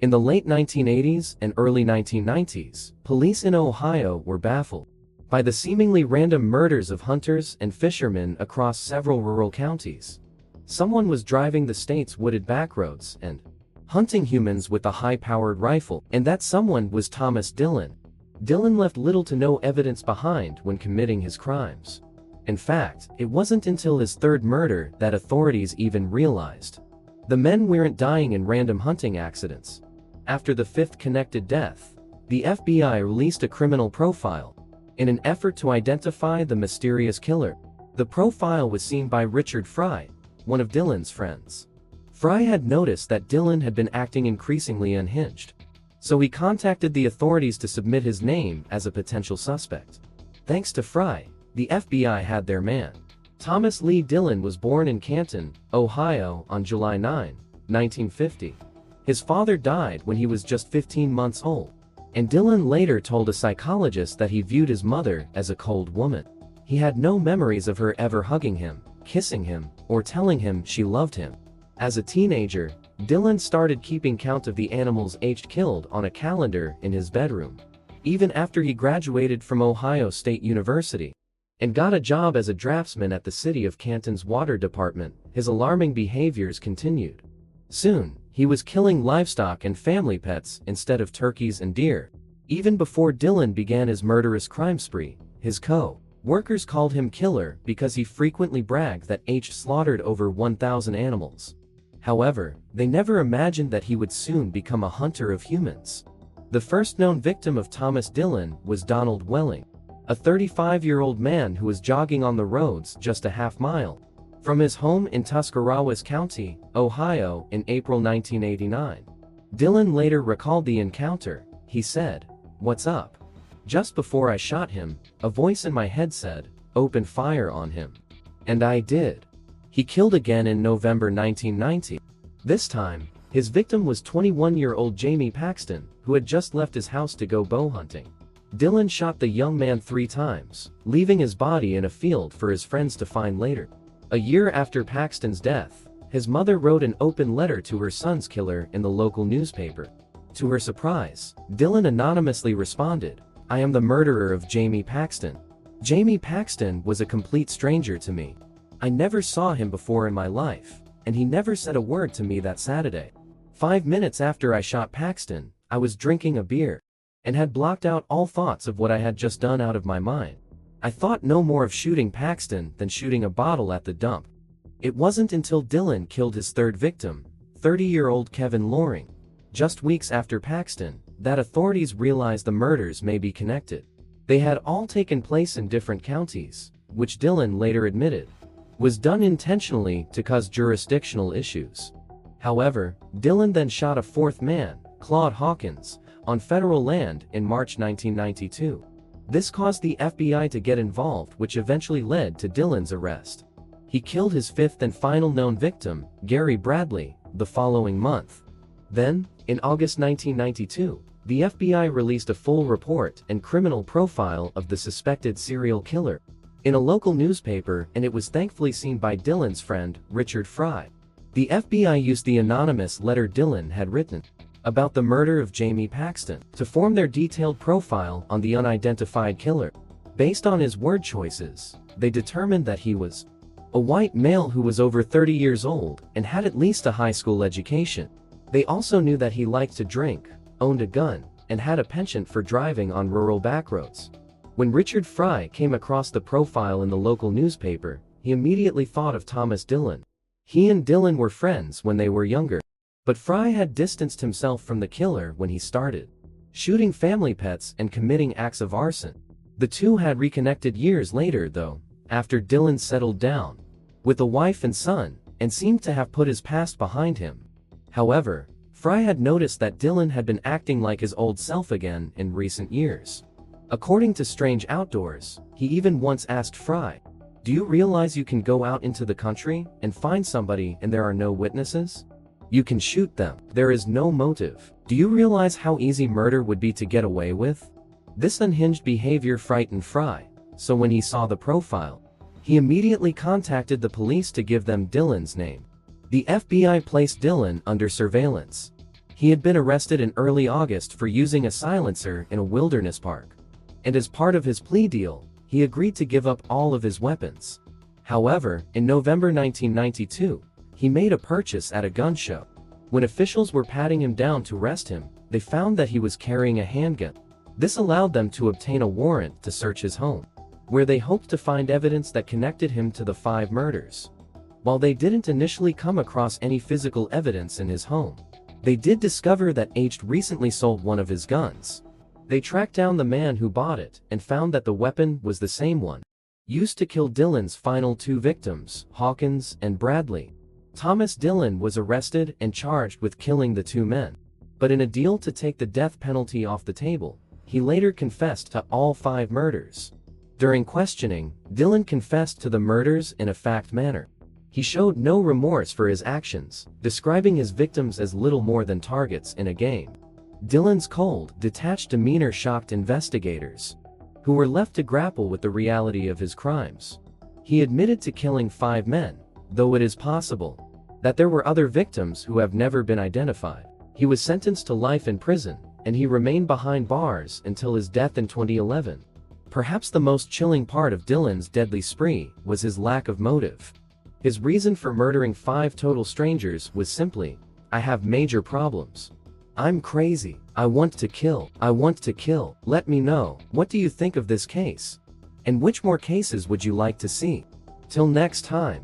In the late 1980s and early 1990s, police in Ohio were baffled by the seemingly random murders of hunters and fishermen across several rural counties. Someone was driving the state's wooded backroads and hunting humans with a high-powered rifle, and that someone was Thomas Dillon. Dillon left little to no evidence behind when committing his crimes. In fact, it wasn't until his third murder that authorities even realized the men weren't dying in random hunting accidents. After the fifth connected death, the FBI released a criminal profile in an effort to identify the mysterious killer. The profile was seen by Richard Fry, one of Dillon's friends. Fry had noticed that Dillon had been acting increasingly unhinged, so he contacted the authorities to submit his name as a potential suspect. Thanks to Fry, the FBI had their man. Thomas Lee Dillon was born in Canton, Ohio on July 9, 1950. His father died when he was just 15 months old, and Dillon later told a psychologist that he viewed his mother as a cold woman. He had no memories of her ever hugging him, kissing him, or telling him she loved him. As a teenager, Dillon started keeping count of the animals aged killed on a calendar in his bedroom. Even after he graduated from Ohio State University and got a job as a draftsman at the city of Canton's water department, his alarming behaviors continued. Soon, he was killing livestock and family pets instead of turkeys and deer. Even before Dillon began his murderous crime spree, his co-workers called him killer because he frequently bragged that he slaughtered over 1,000 animals. However, they never imagined that he would soon become a hunter of humans. The first known victim of Thomas Dillon was Donald Welling, a 35-year-old man who was jogging on the roads just a half-mile from his home in Tuscarawas County, Ohio, in April 1989. Dillon later recalled the encounter. He said, "What's up? Just before I shot him, a voice in my head said, 'Open fire on him.' And I did." He killed again in November 1990. This time, his victim was 21-year-old Jamie Paxton, who had just left his house to go bow hunting. Dillon shot the young man 3 times, leaving his body in a field for his friends to find later. A year after Paxton's death, his mother wrote an open letter to her son's killer in the local newspaper. To her surprise, Dillon anonymously responded, "I am the murderer of Jamie Paxton. Jamie Paxton was a complete stranger to me. I never saw him before in my life, and he never said a word to me that Saturday. 5 minutes after I shot Paxton, I was drinking a beer and had blocked out all thoughts of what I had just done out of my mind. I thought no more of shooting Paxton than shooting a bottle at the dump." It wasn't until Dillon killed his third victim, 30-year-old Kevin Loring, just weeks after Paxton, that authorities realized the murders may be connected. They had all taken place in different counties, which Dillon later admitted was done intentionally to cause jurisdictional issues. However, Dillon then shot a fourth man, Claude Hawkins, on federal land in March 1992. This caused the FBI to get involved, which eventually led to Dillon's arrest. He killed his fifth and final known victim, Gary Bradley, the following month. Then, in August 1992, the FBI released a full report and criminal profile of the suspected serial killer in a local newspaper, and it was thankfully seen by Dillon's friend, Richard Fry. The FBI used the anonymous letter Dillon had written about the murder of Jamie Paxton to form their detailed profile on the unidentified killer. Based on his word choices, they determined that he was a white male who was over 30 years old and had at least a high school education. They also knew that he liked to drink, owned a gun, and had a penchant for driving on rural backroads. When Richard Fry came across the profile in the local newspaper, he immediately thought of Thomas Dillon. He and Dillon were friends when they were younger, but Fry had distanced himself from the killer when he started shooting family pets and committing acts of arson. The two had reconnected years later, though, after Dillon settled down with a wife and son, and seemed to have put his past behind him. However, Fry had noticed that Dillon had been acting like his old self again in recent years. According to Strange Outdoors, he even once asked Fry, "Do you realize you can go out into the country and find somebody and there are no witnesses? You can shoot them. There is no motive. Do you realize how easy murder would be to get away with?" This unhinged behavior frightened Fry, so when he saw the profile, he immediately contacted the police to give them Dillon's name. The FBI placed Dillon under surveillance. He had been arrested in early August for using a silencer in a wilderness park. And as part of his plea deal, he agreed to give up all of his weapons. However, in November 1992, he made a purchase at a gun show. When officials were patting him down to arrest him, they found that he was carrying a handgun. This allowed them to obtain a warrant to search his home, where they hoped to find evidence that connected him to the 5 murders. While they didn't initially come across any physical evidence in his home, they did discover that H recently sold one of his guns. They tracked down the man who bought it and found that the weapon was the same one used to kill Dillon's final 2 victims, Hawkins and Bradley. Thomas Dillon was arrested and charged with killing the 2 men. But in a deal to take the death penalty off the table, he later confessed to all 5 murders. During questioning, Dillon confessed to the murders in a fact manner. He showed no remorse for his actions, describing his victims as little more than targets in a game. Dillon's cold, detached demeanor shocked investigators, who were left to grapple with the reality of his crimes. He admitted to killing 5 men, though it is possible that there were other victims who have never been identified. He was sentenced to life in prison, and he remained behind bars until his death in 2011. Perhaps the most chilling part of Dillon's deadly spree was his lack of motive. His reason for murdering 5 total strangers was simply, "I have major problems. I'm crazy. I want to kill. I want to kill." Let me know, what do you think of this case? And which more cases would you like to see? Till next time.